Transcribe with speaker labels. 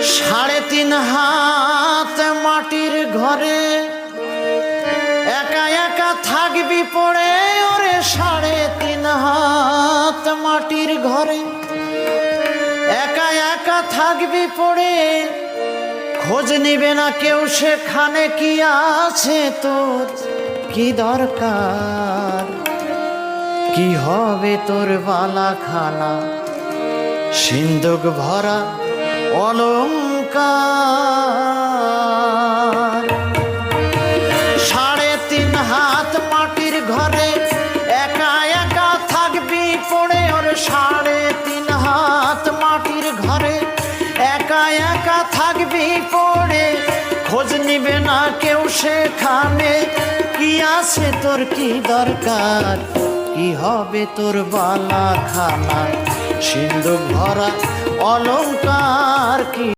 Speaker 1: 3.5 হাত মাটির ঘরে একা একা থাকবি পড়ে ওরে 3.5 হাত মাটির ঘরে একা একা থাকবি পড়ে খোঁজ নিবে না কেউ সেখানে কি আছে তোর কি দরকার কি হবে তোর বালাখানা সিন্ধুক ভরা অলংকার 3.5 হাত মাটির ঘরে একা একা থাকবি পড়ে ওর 3.5 হাত মাটির ঘরে একা একা থাকবি পড়ে খোঁজ নিবে না কেউ সেখানে কি আছে তোর কি দরকার কি হবে তোর বালাখানা সিন্ধুক ভরা অলংকার কি